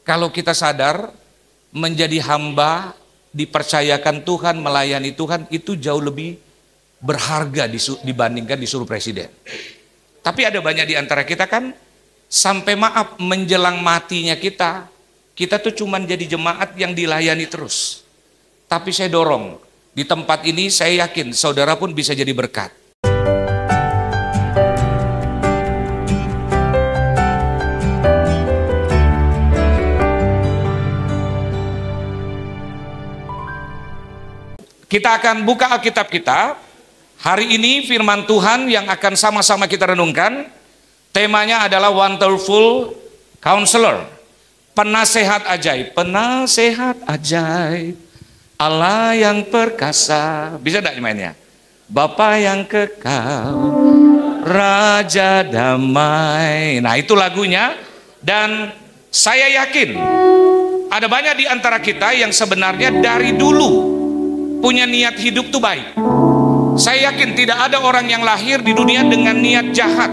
Kalau kita sadar menjadi hamba, dipercayakan Tuhan, melayani Tuhan, itu jauh lebih berharga dibandingkan disuruh presiden. Tapi ada banyak di antara kita kan, sampai maaf menjelang matinya kita tuh cuman jadi jemaat yang dilayani terus. Tapi saya dorong, di tempat ini saya yakin saudara pun bisa jadi berkat. Kita akan buka Alkitab kita. Hari ini firman Tuhan yang akan sama-sama kita renungkan. Temanya adalah Wonderful Counselor. Penasehat ajaib. Penasehat ajaib. Allah yang perkasa. Bisa tidak mainnya? Bapa yang kekal. Raja damai. Nah, itu lagunya. Dan saya yakin ada banyak di antara kita yang sebenarnya dari dulu punya niat hidup tuh baik. Saya yakin tidak ada orang yang lahir di dunia dengan niat jahat.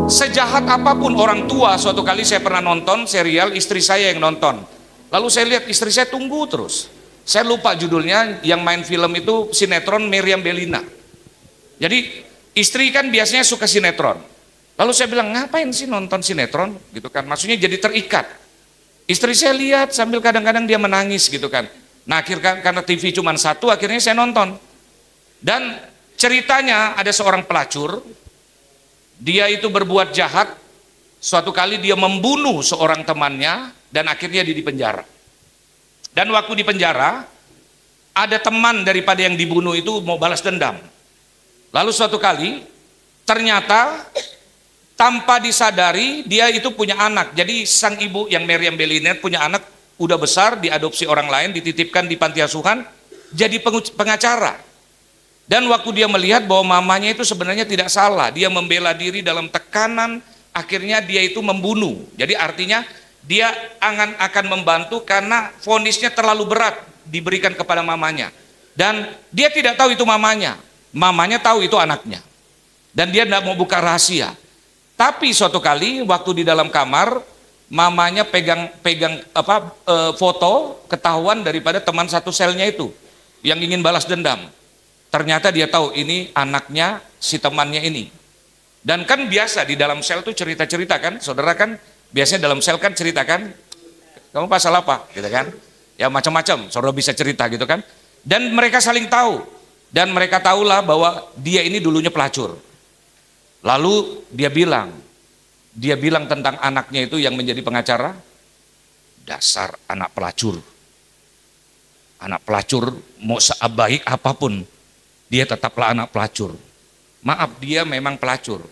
Sejahat apapun orang tua, suatu kali saya pernah nonton serial, istri saya yang nonton. Lalu saya lihat istri saya tunggu terus. Saya lupa judulnya, yang main film itu sinetron Meriam Bellina. Jadi istri kan biasanya suka sinetron. Lalu saya bilang, ngapain sih nonton sinetron? Gitu kan, maksudnya jadi terikat. Istri saya lihat sambil kadang-kadang dia menangis gitu kan. Nah, akhirnya karena TV cuma satu, akhirnya saya nonton. Dan ceritanya ada seorang pelacur, dia itu berbuat jahat. Suatu kali dia membunuh seorang temannya dan akhirnya dia dipenjara. Dan waktu di penjara, ada teman daripada yang dibunuh itu mau balas dendam. Lalu suatu kali, ternyata tanpa disadari dia itu punya anak. Jadi sang ibu yang Meriam Bellina punya anak, udah besar, diadopsi orang lain, dititipkan di panti asuhan, jadi pengacara. Dan waktu dia melihat bahwa mamanya itu sebenarnya tidak salah, dia membela diri dalam tekanan, akhirnya dia itu membunuh. Jadi artinya dia akan membantu karena vonisnya terlalu berat diberikan kepada mamanya. Dan dia tidak tahu itu mamanya tahu itu anaknya. Dan dia tidak mau buka rahasia. Tapi suatu kali waktu di dalam kamar, mamanya pegang foto ketahuan daripada teman satu selnya itu yang ingin balas dendam. Ternyata dia tahu ini anaknya si temannya ini. Dan kan biasa di dalam sel tuh cerita-cerita kan, saudara kan biasanya dalam sel kan cerita kan, kamu pasal apa gitu kan, ya macam-macam saudara bisa cerita gitu kan. Dan mereka saling tahu, dan mereka tahulah bahwa dia ini dulunya pelacur. Lalu dia bilang tentang anaknya itu yang menjadi pengacara, dasar anak pelacur. Anak pelacur mau sebaik apapun, dia tetaplah anak pelacur. Maaf, dia memang pelacur.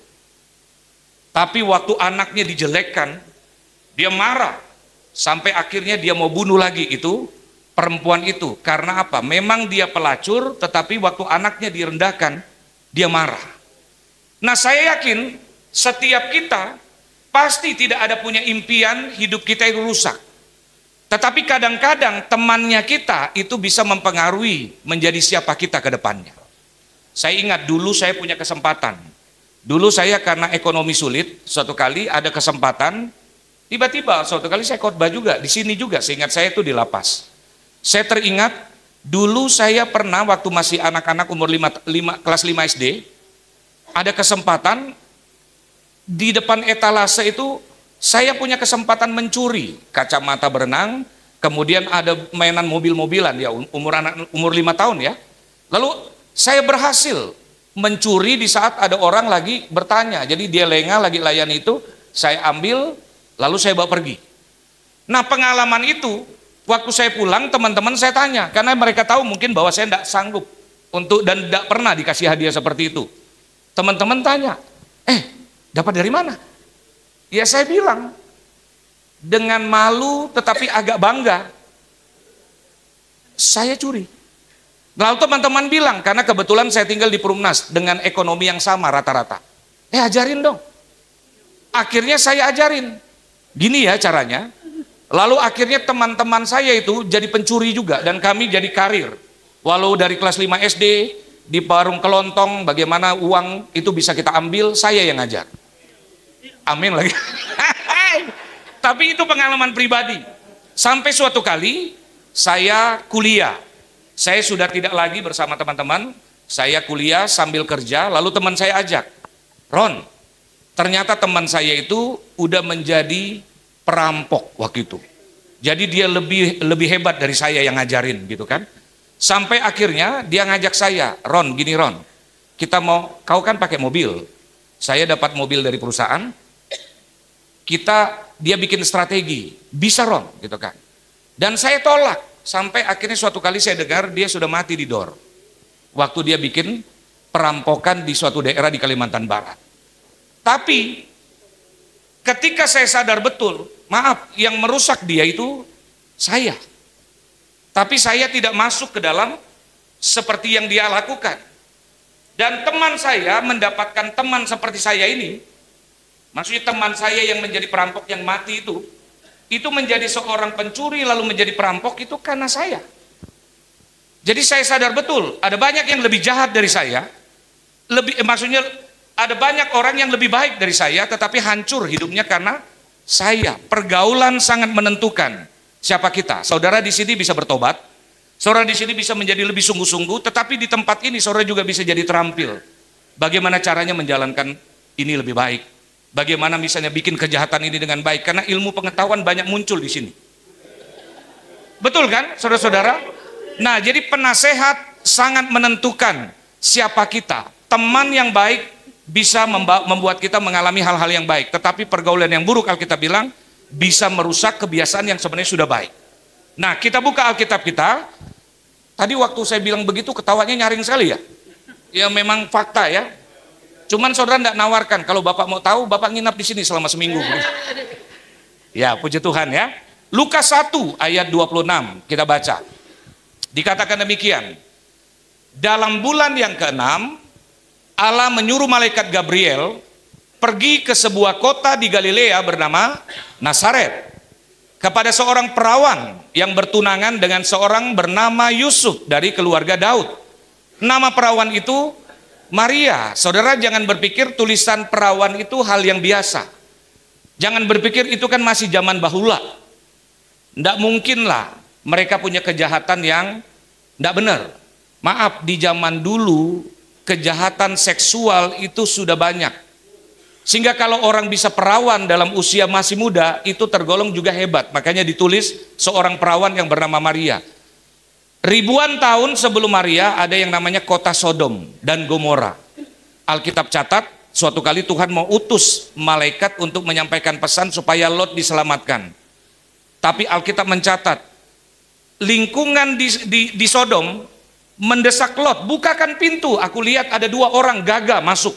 Tapi waktu anaknya dijelekkan, dia marah. Sampai akhirnya dia mau bunuh lagi itu, perempuan itu. Karena apa? Memang dia pelacur, tetapi waktu anaknya direndahkan, dia marah. Nah, saya yakin setiap kita pasti tidak ada punya impian hidup kita itu rusak. Tetapi kadang-kadang temannya kita itu bisa mempengaruhi menjadi siapa kita ke depannya. Saya ingat dulu saya punya kesempatan. Dulu saya karena ekonomi sulit, suatu kali ada kesempatan, tiba-tiba suatu kali saya khotbah juga, di sini juga, seingat saya itu di lapas. Saya teringat, dulu saya pernah waktu masih anak-anak umur kelas 5 SD, ada kesempatan, di depan etalase itu saya punya kesempatan mencuri kacamata berenang, kemudian ada mainan mobil-mobilan ya, umur 5 tahun ya. Lalu saya berhasil mencuri di saat ada orang lagi bertanya. Jadi dia lengah lagi layani itu, saya ambil lalu saya bawa pergi. Nah, pengalaman itu waktu saya pulang teman-teman saya tanya, karena mereka tahu mungkin bahwa saya tidak sanggup untuk dan tidak pernah dikasih hadiah seperti itu. Teman-teman tanya, dapat dari mana? Ya saya bilang, dengan malu tetapi agak bangga, saya curi. Lalu teman-teman bilang, karena kebetulan saya tinggal di Perumnas dengan ekonomi yang sama rata-rata. Ajarin dong. Akhirnya saya ajarin. Gini ya caranya. Lalu akhirnya teman-teman saya itu jadi pencuri juga dan kami jadi karir. Walau dari kelas 5 SD, di warung kelontong, bagaimana uang itu bisa kita ambil, saya yang ngajar. Amin lagi. Tapi itu pengalaman pribadi. Sampai suatu kali saya kuliah. Saya sudah tidak lagi bersama teman-teman. Saya kuliah sambil kerja, lalu teman saya ajak, Ron, ternyata teman saya itu udah menjadi perampok waktu itu. Jadi dia lebih hebat dari saya yang ngajarin gitu kan. Sampai akhirnya dia ngajak saya, Ron, gini Ron, kau kan pakai mobil, saya dapat mobil dari perusahaan, dia bikin strategi, bisa Ron gitu kan. Dan saya tolak, sampai akhirnya suatu kali saya dengar dia sudah mati di DOR. Waktu dia bikin perampokan di suatu daerah di Kalimantan Barat. Tapi ketika saya sadar betul, maaf, yang merusak dia itu saya. Tapi saya tidak masuk ke dalam seperti yang dia lakukan. Dan teman saya mendapatkan teman seperti saya ini, maksudnya teman saya yang menjadi perampok yang mati itu menjadi seorang pencuri lalu menjadi perampok itu karena saya. Jadi saya sadar betul, ada banyak yang lebih jahat dari saya, maksudnya ada banyak orang yang lebih baik dari saya, tetapi hancur hidupnya karena saya. Pergaulan sangat menentukan siapa kita. Saudara di sini bisa bertobat, saudara di sini bisa menjadi lebih sungguh-sungguh, tetapi di tempat ini saudara juga bisa jadi terampil. Bagaimana caranya menjalankan ini lebih baik? Bagaimana misalnya bikin kejahatan ini dengan baik? Karena ilmu pengetahuan banyak muncul di sini. Betul kan, saudara-saudara? Nah, jadi penasehat sangat menentukan siapa kita. Teman yang baik bisa membuat kita mengalami hal-hal yang baik, tetapi pergaulan yang buruk, Alkitab bilang, bisa merusak kebiasaan yang sebenarnya sudah baik. Nah, kita buka Alkitab kita. Tadi waktu saya bilang begitu, ketawanya nyaring sekali ya. Ya memang fakta ya. Cuman saudara tidak nawarkan, kalau Bapak mau tahu, Bapak nginap di sini selama seminggu. Ya, puji Tuhan ya. Lukas 1 ayat 26, kita baca. Dikatakan demikian, dalam bulan yang ke-6, Allah menyuruh malaikat Gabriel pergi ke sebuah kota di Galilea bernama Nazaret, kepada seorang perawan yang bertunangan dengan seorang bernama Yusuf dari keluarga Daud. Nama perawan itu Maria. Saudara jangan berpikir tulisan perawan itu hal yang biasa. Jangan berpikir itu kan masih zaman bahula. Tidak mungkin lah mereka punya kejahatan yang tidak benar. Maaf, di zaman dulu kejahatan seksual itu sudah banyak. Sehingga kalau orang bisa perawan dalam usia masih muda, itu tergolong juga hebat. Makanya ditulis seorang perawan yang bernama Maria. Ribuan tahun sebelum Maria ada yang namanya kota Sodom dan Gomora. Alkitab catat, suatu kali Tuhan mau utus malaikat untuk menyampaikan pesan supaya Lot diselamatkan. Tapi Alkitab mencatat, lingkungan di Sodom mendesak Lot, bukakan pintu, aku lihat ada 2 orang gagah masuk.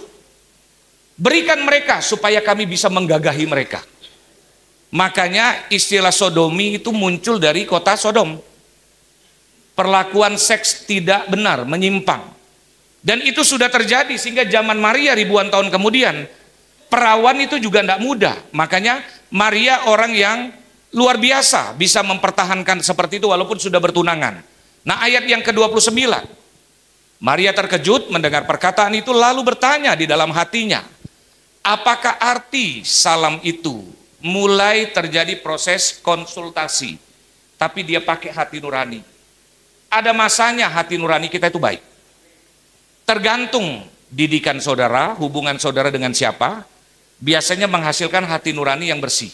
Berikan mereka supaya kami bisa menggagahi mereka. Makanya istilah sodomi itu muncul dari kota Sodom. Perlakuan seks tidak benar, menyimpang. Dan itu sudah terjadi sehingga zaman Maria ribuan tahun kemudian, perawan itu juga tidak mudah. Makanya Maria orang yang luar biasa bisa mempertahankan seperti itu walaupun sudah bertunangan. Nah, ayat yang ke-29. Maria terkejut mendengar perkataan itu lalu bertanya di dalam hatinya, apakah arti salam itu? Mulai terjadi proses konsultasi. Tapi dia pakai hati nurani. Ada masanya hati nurani kita itu baik. Tergantung didikan saudara, hubungan saudara dengan siapa, biasanya menghasilkan hati nurani yang bersih.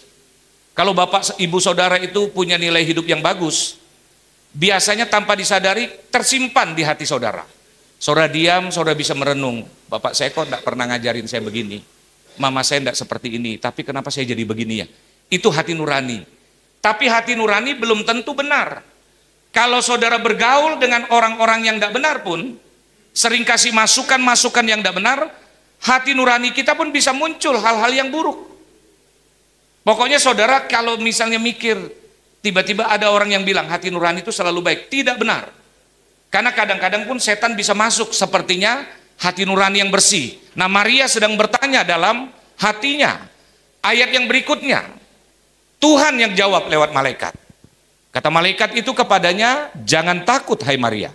Kalau bapak ibu saudara itu punya nilai hidup yang bagus, biasanya tanpa disadari tersimpan di hati saudara. Saudara diam, saudara bisa merenung, bapak saya kok tidak pernah ngajarin saya begini, mama saya tidak seperti ini, tapi kenapa saya jadi begini ya? Itu hati nurani. Tapi hati nurani belum tentu benar. Kalau saudara bergaul dengan orang-orang yang tidak benar pun, sering kasih masukan-masukan yang tidak benar, hati nurani kita pun bisa muncul hal-hal yang buruk. Pokoknya saudara kalau misalnya mikir, tiba-tiba ada orang yang bilang hati nurani itu selalu baik, tidak benar. Karena kadang-kadang pun setan bisa masuk, sepertinya hati nurani yang bersih. Nah, Maria sedang bertanya dalam hatinya. Ayat yang berikutnya, Tuhan yang jawab lewat malaikat. Kata malaikat itu kepadanya, jangan takut hai Maria,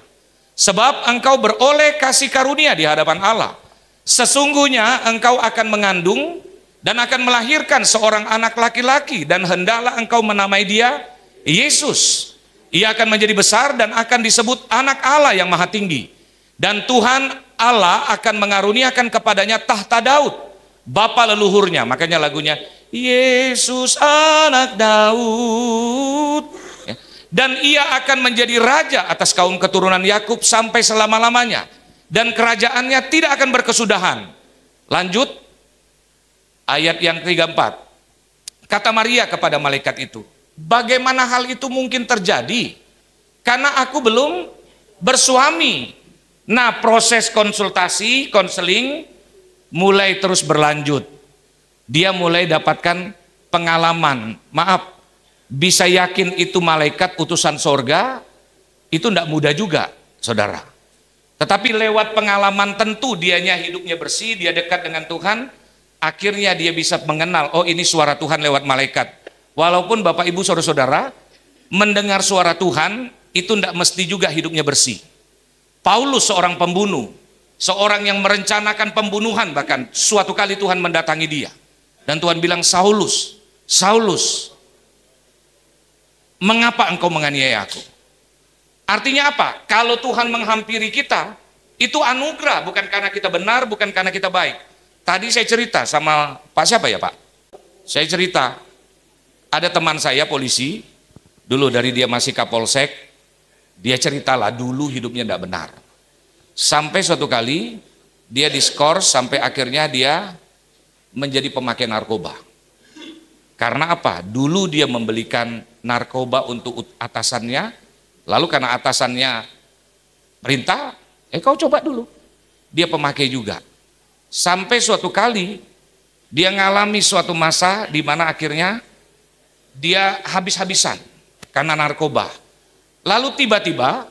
sebab engkau beroleh kasih karunia di hadapan Allah. Sesungguhnya engkau akan mengandung dan akan melahirkan seorang anak laki-laki, dan hendaklah engkau menamai dia Yesus. Ia akan menjadi besar dan akan disebut anak Allah yang maha tinggi. Dan Tuhan Allah akan mengaruniakan kepadanya tahta Daud, bapa leluhurnya. Makanya lagunya, Yesus anak Daud. Ya. Dan ia akan menjadi raja atas kaum keturunan Yakub sampai selama-lamanya. Dan kerajaannya tidak akan berkesudahan. Lanjut, ayat yang ke-34. Kata Maria kepada malaikat itu, bagaimana hal itu mungkin terjadi? Karena aku belum bersuami. Nah, proses konsultasi, konseling mulai terus berlanjut. Dia mulai dapatkan pengalaman. Maaf, bisa yakin itu malaikat utusan sorga, itu tidak mudah juga, saudara. Tetapi lewat pengalaman tentu dianya hidupnya bersih, dia dekat dengan Tuhan, akhirnya dia bisa mengenal, oh ini suara Tuhan lewat malaikat. Walaupun Bapak Ibu saudara-saudara, mendengar suara Tuhan itu tidak mesti juga hidupnya bersih. Paulus seorang pembunuh, seorang yang merencanakan pembunuhan, bahkan suatu kali Tuhan mendatangi dia. Dan Tuhan bilang, Saulus, Saulus, mengapa engkau menganiaya aku? Artinya apa? Kalau Tuhan menghampiri kita, itu anugerah, bukan karena kita benar, bukan karena kita baik. Tadi saya cerita sama Pak siapa ya Pak? Saya cerita, ada teman saya polisi, dulu dari dia masih Kapolsek, dia ceritalah dulu hidupnya tidak benar. Sampai suatu kali dia diskors sampai akhirnya dia menjadi pemakai narkoba. Karena apa? Dulu dia membelikan narkoba untuk atasannya, lalu karena atasannya perintah, kau coba dulu. Dia pemakai juga. Sampai suatu kali dia ngalami suatu masa di mana akhirnya dia habis-habisan karena narkoba. Lalu tiba-tiba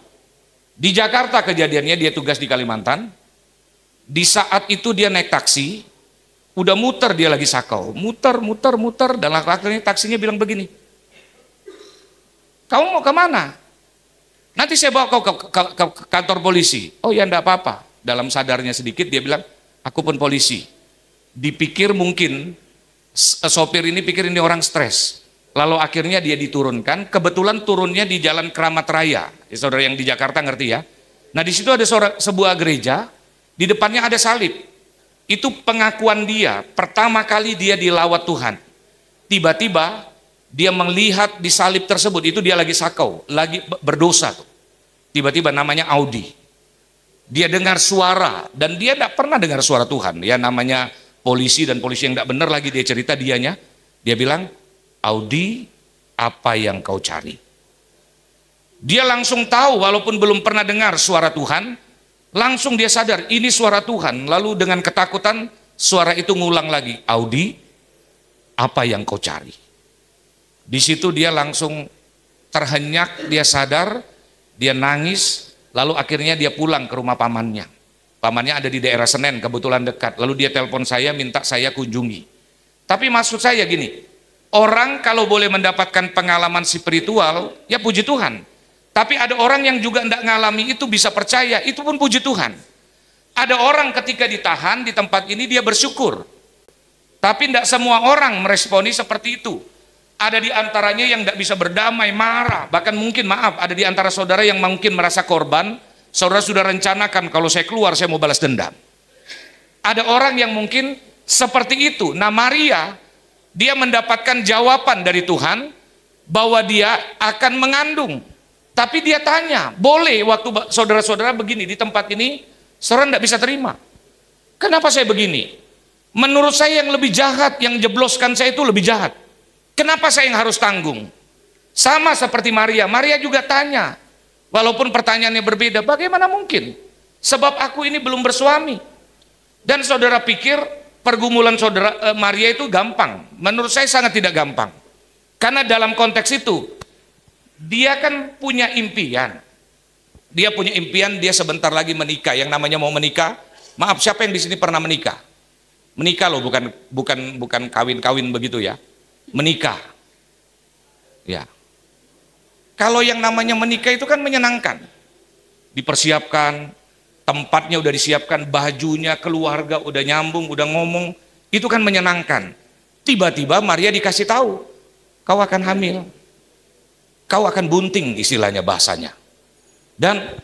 di Jakarta kejadiannya, dia tugas di Kalimantan. Di saat itu dia naik taksi, udah muter, dia lagi sakau, muter, dan akhirnya taksinya bilang begini, kamu mau kemana? Nanti saya bawa kau ke kantor polisi. Oh ya enggak apa-apa. Dalam sadarnya sedikit dia bilang, aku pun polisi. Dipikir mungkin sopir ini pikir ini orang stres. Lalu akhirnya dia diturunkan, kebetulan turunnya di Jalan Keramat Raya. Ya, saudara yang di Jakarta ngerti ya. Nah di situ ada sebuah gereja, di depannya ada salib. Itu pengakuan dia, pertama kali dia dilawat Tuhan. Tiba-tiba dia melihat di salib tersebut, itu dia lagi sakau, lagi berdosa tuh. Tiba-tiba namanya Audi. Dia dengar suara, dan dia tidak pernah dengar suara Tuhan. Ya namanya polisi, dan polisi yang tidak benar lagi, dia cerita dianya. Dia bilang, Audi, apa yang kau cari? Dia langsung tahu, walaupun belum pernah dengar suara Tuhan, langsung dia sadar ini suara Tuhan. Lalu dengan ketakutan suara itu ngulang lagi, Audi, apa yang kau cari? Di situ dia langsung terhenyak, dia sadar, dia nangis, lalu akhirnya dia pulang ke rumah pamannya. Pamannya ada di daerah Senen, kebetulan dekat. Lalu dia telepon saya, minta saya kunjungi. Tapi maksud saya gini, orang kalau boleh mendapatkan pengalaman spiritual, ya puji Tuhan. Tapi ada orang yang juga tidak ngalami itu bisa percaya, itu pun puji Tuhan. Ada orang ketika ditahan di tempat ini dia bersyukur. Tapi tidak semua orang meresponi seperti itu. Ada di antaranya yang tidak bisa berdamai, marah. Bahkan mungkin maaf, ada di antara saudara yang mungkin merasa korban. Saudara sudah rencanakan kalau saya keluar saya mau balas dendam. Ada orang yang mungkin seperti itu. Nah Maria, dia mendapatkan jawaban dari Tuhan bahwa dia akan mengandung. Tapi dia tanya, boleh waktu saudara-saudara begini di tempat ini, saudara tidak bisa terima. Kenapa saya begini? Menurut saya yang lebih jahat, yang jebloskan saya itu lebih jahat. Kenapa saya yang harus tanggung? Sama seperti Maria. Maria juga tanya, walaupun pertanyaannya berbeda, bagaimana mungkin? Sebab aku ini belum bersuami. Dan saudara pikir pergumulan saudara Maria itu gampang? Menurut saya sangat tidak gampang. Karena dalam konteks itu, dia kan punya impian. Dia punya impian, dia sebentar lagi menikah. Yang namanya mau menikah, maaf siapa yang di sini pernah menikah? Menikah loh, bukan kawin-kawin begitu ya. Menikah. Ya. Kalau yang namanya menikah itu kan menyenangkan. Dipersiapkan, tempatnya udah disiapkan, bajunya, keluarga udah nyambung, udah ngomong. Itu kan menyenangkan. Tiba-tiba Maria dikasih tahu, kau akan hamil. Kau akan bunting, istilahnya bahasanya. Dan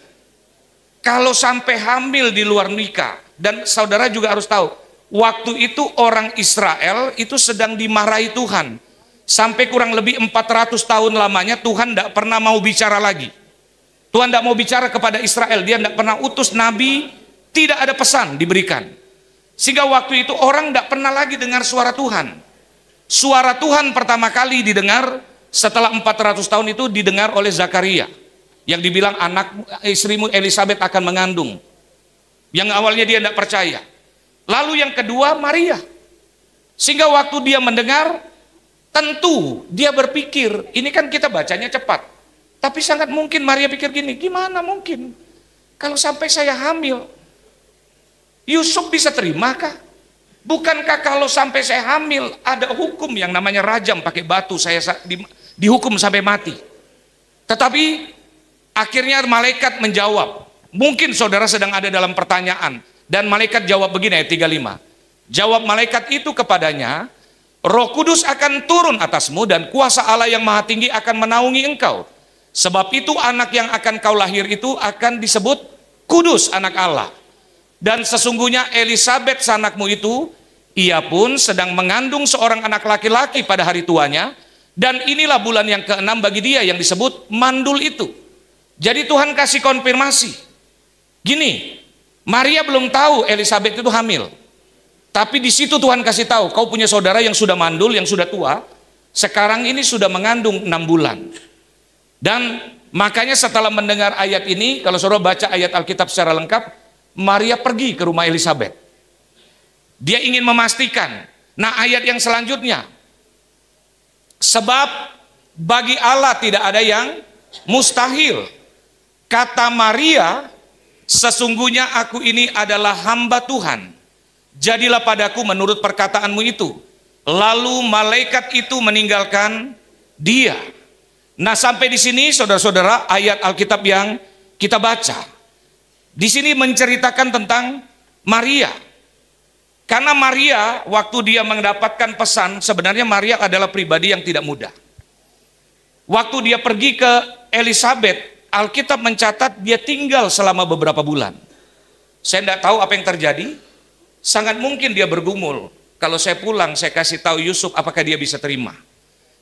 kalau sampai hamil di luar nikah, dan saudara juga harus tahu, waktu itu orang Israel itu sedang dimarahi Tuhan. Sampai kurang lebih 400 tahun lamanya Tuhan tidak pernah mau bicara lagi. Tuhan tidak mau bicara kepada Israel, dia tidak pernah utus nabi, tidak ada pesan diberikan. Sehingga waktu itu orang tidak pernah lagi dengar suara Tuhan. Suara Tuhan pertama kali didengar setelah 400 tahun itu didengar oleh Zakaria. Yang dibilang anak istrimu Elisabeth akan mengandung. Yang awalnya dia tidak percaya. Lalu yang kedua Maria. Sehingga waktu dia mendengar, tentu dia berpikir, ini kan kita bacanya cepat. Tapi sangat mungkin Maria pikir gini, gimana mungkin kalau sampai saya hamil, Yusuf bisa terimakah? Bukankah kalau sampai saya hamil ada hukum yang namanya rajam pakai batu, saya dihukum sampai mati. Tetapi akhirnya malaikat menjawab. Mungkin saudara sedang ada dalam pertanyaan, dan malaikat jawab begini, ayat 35. Jawab malaikat itu kepadanya, Roh Kudus akan turun atasmu dan kuasa Allah yang Maha Tinggi akan menaungi engkau. Sebab itu anak yang akan kau lahir itu akan disebut kudus, anak Allah. Dan sesungguhnya Elisabeth sanakmu itu, ia pun sedang mengandung seorang anak laki-laki pada hari tuanya, dan inilah bulan yang ke-6 bagi dia yang disebut mandul itu. Jadi Tuhan kasih konfirmasi. Gini, Maria belum tahu Elisabeth itu hamil. Tapi di situ Tuhan kasih tahu, kau punya saudara yang sudah mandul, yang sudah tua, sekarang ini sudah mengandung 6 bulan. Dan makanya setelah mendengar ayat ini, kalau saudara baca ayat Alkitab secara lengkap, Maria pergi ke rumah Elisabeth. Dia ingin memastikan. Nah, ayat yang selanjutnya, sebab bagi Allah tidak ada yang mustahil. Kata Maria, sesungguhnya aku ini adalah hamba Tuhan. Jadilah padaku menurut perkataanmu itu. Lalu malaikat itu meninggalkan dia. Nah, sampai di sini saudara-saudara ayat Alkitab yang kita baca. Di sini menceritakan tentang Maria. Karena Maria waktu dia mendapatkan pesan, sebenarnya Maria adalah pribadi yang tidak mudah. Waktu dia pergi ke Elisabeth, Alkitab mencatat dia tinggal selama beberapa bulan. Saya tidak tahu apa yang terjadi. Sangat mungkin dia bergumul. Kalau saya pulang, saya kasih tahu Yusuf, apakah dia bisa terima?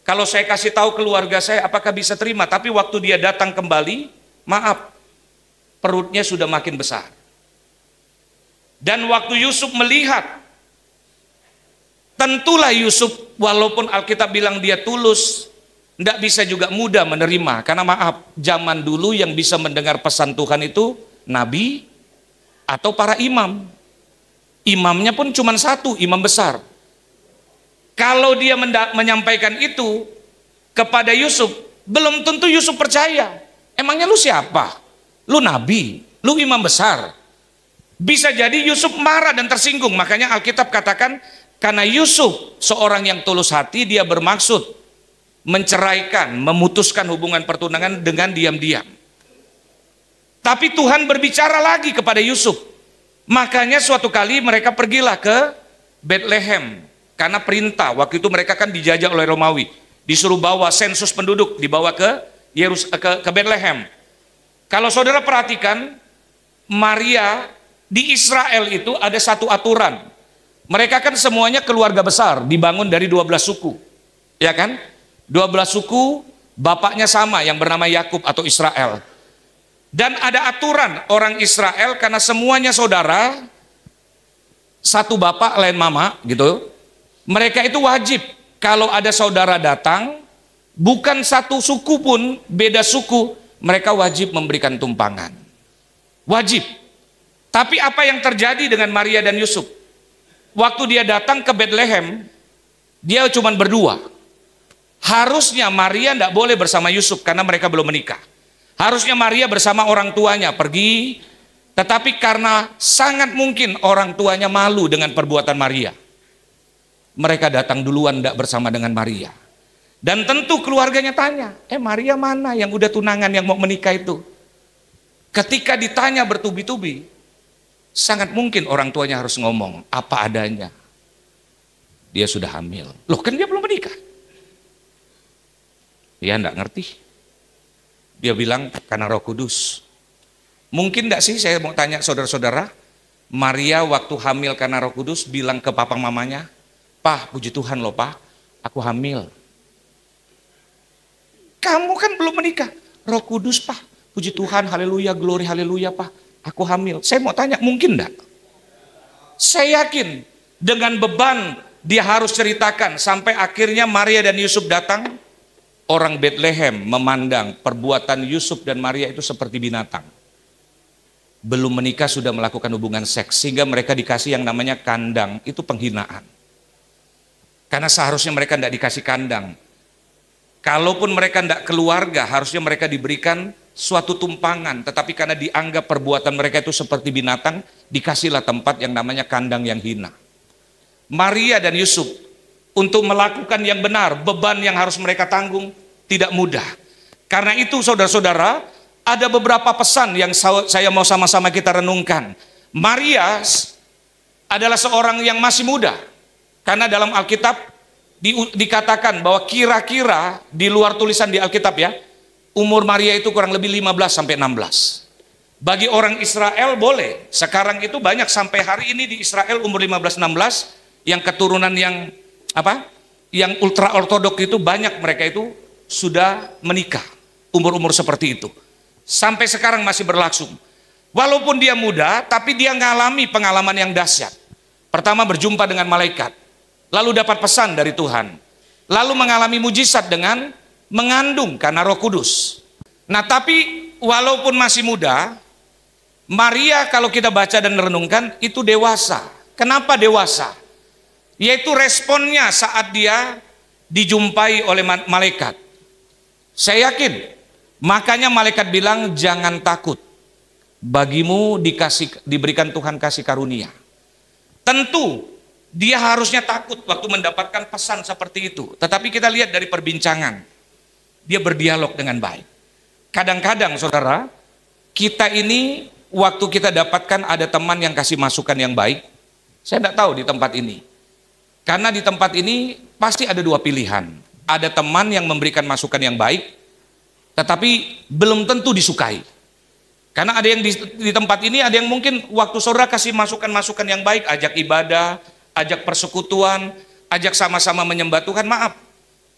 Kalau saya kasih tahu keluarga saya, apakah bisa terima? Tapi waktu dia datang kembali, maaf, perutnya sudah makin besar. Dan waktu Yusuf melihat, tentulah Yusuf, walaupun Alkitab bilang dia tulus, tidak bisa juga mudah menerima. Karena maaf, zaman dulu yang bisa mendengar pesan Tuhan itu nabi atau para imam. Imamnya pun cuma satu, imam besar. Kalau dia menyampaikan itu kepada Yusuf, belum tentu Yusuf percaya. Emangnya lu siapa? Lu nabi, lu imam besar. Bisa jadi Yusuf marah dan tersinggung. Makanya Alkitab katakan, karena Yusuf seorang yang tulus hati, dia bermaksud menceraikan, memutuskan hubungan pertunangan dengan diam-diam. Tapi Tuhan berbicara lagi kepada Yusuf. Makanya suatu kali mereka pergilah ke Bethlehem. Karena perintah, waktu itu mereka kan dijajah oleh Romawi. Disuruh bawa sensus penduduk, dibawa ke Bethlehem. Kalau saudara perhatikan, Maria di Israel itu ada satu aturan. Mereka kan semuanya keluarga besar, dibangun dari 12 suku. Ya kan? 12 suku, bapaknya sama yang bernama Yakub atau Israel. Dan ada aturan orang Israel karena semuanya saudara, satu bapak lain mama gitu. Mereka itu wajib kalau ada saudara datang, bukan satu suku pun, beda suku, mereka wajib memberikan tumpangan. Wajib. Tapi apa yang terjadi dengan Maria dan Yusuf? Waktu dia datang ke Bethlehem, dia cuma berdua. Harusnya Maria tidak boleh bersama Yusuf karena mereka belum menikah. Harusnya Maria bersama orang tuanya pergi, tetapi karena sangat mungkin orang tuanya malu dengan perbuatan Maria, mereka datang duluan tidak bersama dengan Maria. Dan tentu keluarganya tanya, Maria mana yang udah tunangan yang mau menikah itu? Ketika ditanya bertubi-tubi, sangat mungkin orang tuanya harus ngomong apa adanya. dia sudah hamil. Loh kan dia belum menikah. Dia enggak ngerti. Dia bilang karena Roh Kudus. Mungkin enggak sih, saya mau tanya saudara-saudara, Maria waktu hamil karena Roh Kudus bilang ke papa mamanya, "Pak, puji Tuhan loh Pak, aku hamil." Kamu kan belum menikah. Roh Kudus Pak, puji Tuhan, haleluya, glory, haleluya Pak, aku hamil. Saya mau tanya, mungkin enggak? Saya yakin dengan beban dia harus ceritakan sampai akhirnya Maria dan Yusuf datang. Orang Bethlehem memandang perbuatan Yusuf dan Maria itu seperti binatang. Belum menikah sudah melakukan hubungan seks, sehingga mereka dikasih yang namanya kandang. Itu penghinaan. Karena seharusnya mereka tidak dikasih kandang. Kalaupun mereka tidak keluarga, harusnya mereka diberikan suatu tumpangan. Tetapi karena dianggap perbuatan mereka itu seperti binatang, dikasihlah tempat yang namanya kandang yang hina. Maria dan Yusuf untuk melakukan yang benar, beban yang harus mereka tanggung tidak mudah. Karena itu saudara-saudara, ada beberapa pesan yang saya mau sama-sama kita renungkan. Maria adalah seorang yang masih muda. Karena dalam Alkitab dikatakan bahwa kira-kira di luar tulisan di Alkitab ya, umur Maria itu kurang lebih 15 sampai 16. Bagi orang Israel boleh. Sekarang itu banyak sampai hari ini di Israel umur 15-16 yang keturunan yang yang ultra ortodok itu banyak, mereka itu sudah menikah umur-umur seperti itu. Sampai sekarang masih berlangsung. Walaupun dia muda, tapi dia mengalami pengalaman yang dahsyat. Pertama berjumpa dengan malaikat, lalu dapat pesan dari Tuhan, lalu mengalami mujizat dengan mengandung karena Roh Kudus. Nah, tapi walaupun masih muda, Maria kalau kita baca dan renungkan itu dewasa. Kenapa dewasa? Yaitu responnya saat dia dijumpai oleh malaikat. Saya yakin, makanya malaikat bilang jangan takut, bagimu diberikan Tuhan kasih karunia. Tentu dia harusnya takut waktu mendapatkan pesan seperti itu. Tetapi kita lihat dari perbincangan, dia berdialog dengan baik. Kadang-kadang saudara, kita ini waktu kita dapatkan ada teman yang kasih masukan yang baik. Saya tidak tahu di tempat ini. Karena di tempat ini pasti ada dua pilihan. Ada teman yang memberikan masukan yang baik, tetapi belum tentu disukai. Karena ada yang di tempat ini, ada yang mungkin waktu saudara kasih masukan-masukan yang baik, ajak ibadah, ajak persekutuan, ajak sama-sama menyembah Tuhan, maaf,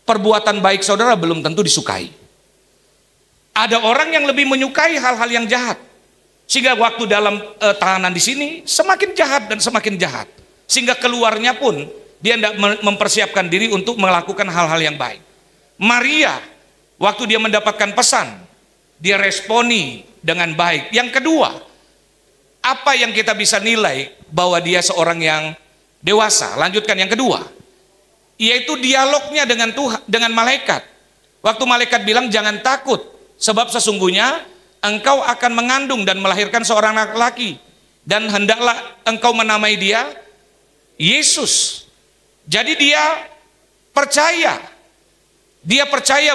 perbuatan baik saudara belum tentu disukai. Ada orang yang lebih menyukai hal-hal yang jahat, sehingga waktu dalam tahanan di sini semakin jahat dan semakin jahat, sehingga keluarnya pun dia tidak mempersiapkan diri untuk melakukan hal-hal yang baik. Maria, waktu dia mendapatkan pesan, dia responi dengan baik. Yang kedua, apa yang kita bisa nilai bahwa dia seorang yang dewasa? Lanjutkan yang kedua, yaitu dialognya dengan Tuhan, dengan malaikat. Waktu malaikat bilang jangan takut, sebab sesungguhnya engkau akan mengandung dan melahirkan seorang laki-laki, dan hendaklah engkau menamai dia Yesus. Jadi dia percaya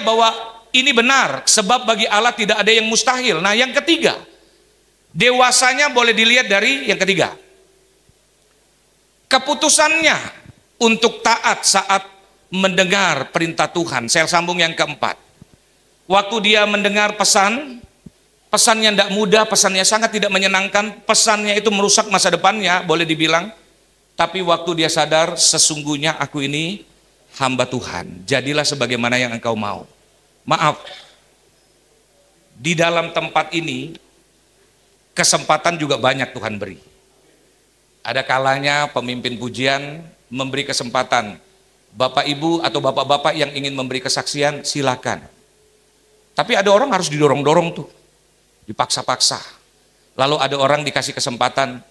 bahwa ini benar, sebab bagi Allah tidak ada yang mustahil. Nah, yang ketiga, dewasanya boleh dilihat dari yang ketiga, keputusannya untuk taat saat mendengar perintah Tuhan. Saya sambung yang keempat, waktu dia mendengar pesannya tidak mudah, pesannya sangat tidak menyenangkan, pesannya itu merusak masa depannya, boleh dibilang. Tapi waktu dia sadar, sesungguhnya aku ini hamba Tuhan, jadilah sebagaimana yang engkau mau. Maaf, di dalam tempat ini kesempatan juga banyak Tuhan beri. Ada kalanya pemimpin pujian memberi kesempatan, Bapak Ibu atau Bapak-Bapak yang ingin memberi kesaksian, silakan. Tapi ada orang harus didorong-dorong tuh, dipaksa-paksa. Lalu ada orang dikasih kesempatan,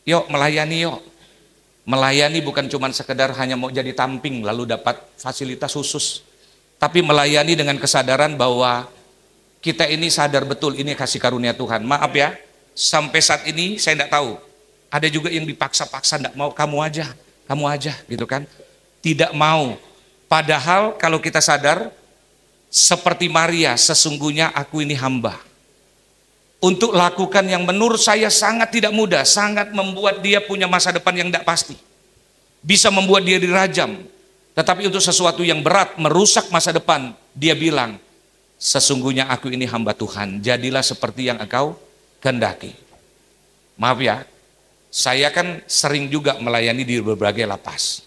yuk melayani yuk. Melayani bukan cuma sekedar hanya mau jadi tamping lalu dapat fasilitas khusus, tapi melayani dengan kesadaran bahwa kita ini sadar betul ini kasih karunia Tuhan. Maaf ya, sampai saat ini saya tidak tahu, ada juga yang dipaksa-paksa, tidak mau, kamu aja gitu kan, tidak mau. Padahal kalau kita sadar seperti Maria, sesungguhnya aku ini hamba, untuk lakukan yang menurut saya sangat tidak mudah, sangat membuat dia punya masa depan yang tidak pasti. bisa membuat dia dirajam. Tetapi untuk sesuatu yang berat, merusak masa depan, dia bilang, sesungguhnya aku ini hamba Tuhan, jadilah seperti yang engkau kehendaki. Maaf ya, saya kan sering juga melayani di berbagai lapas.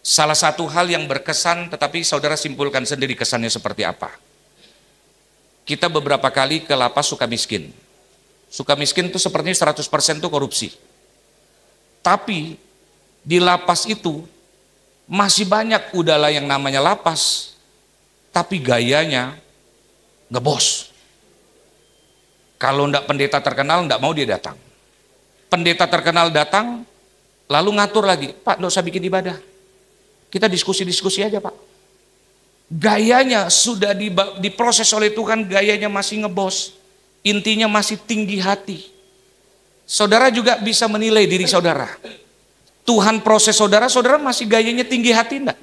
Salah satu hal yang berkesan, tetapi saudara simpulkan sendiri kesannya seperti apa. Kita beberapa kali ke lapas Sukamiskin. Sukamiskin itu sepertinya 100% itu korupsi. Tapi di lapas itu masih banyak udahlah yang namanya lapas, tapi gayanya ngebos. Kalau enggak pendeta terkenal, enggak mau dia datang. Pendeta terkenal datang, lalu ngatur lagi, Pak, enggak usah bikin ibadah. Kita diskusi-diskusi aja, Pak. Gayanya sudah diproses oleh Tuhan, gayanya masih ngebos. Intinya masih tinggi hati. Saudara juga bisa menilai diri saudara. Tuhan proses saudara, saudara masih gayanya tinggi hati enggak?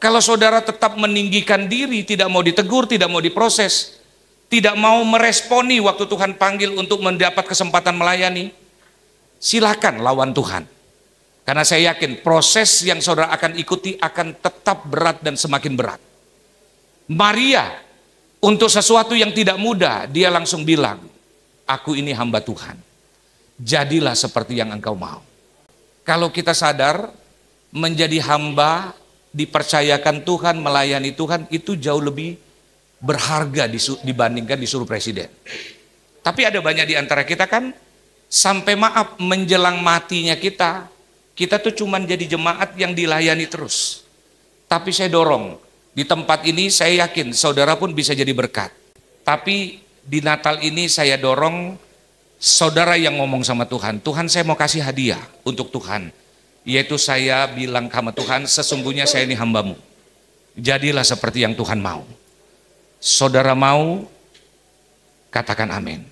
Kalau saudara tetap meninggikan diri, tidak mau ditegur, tidak mau diproses, tidak mau meresponi waktu Tuhan panggil untuk mendapat kesempatan melayani, silakan lawan Tuhan. Karena saya yakin proses yang saudara akan ikuti akan tetap berat dan semakin berat. Maria, untuk sesuatu yang tidak mudah, dia langsung bilang, aku ini hamba Tuhan, jadilah seperti yang engkau mau. Kalau kita sadar, menjadi hamba, dipercayakan Tuhan, melayani Tuhan, itu jauh lebih berharga dibandingkan disuruh presiden. Tapi ada banyak di antara kita kan, sampai maaf menjelang matinya kita tuh cuman jadi jemaat yang dilayani terus. Tapi saya dorong, di tempat ini saya yakin saudara pun bisa jadi berkat. Tapi di Natal ini saya dorong saudara yang ngomong sama Tuhan, Tuhan saya mau kasih hadiah untuk Tuhan. Yaitu saya bilang sama Tuhan, sesungguhnya saya ini hambamu. Jadilah seperti yang Tuhan mau. Saudara mau, katakan amin.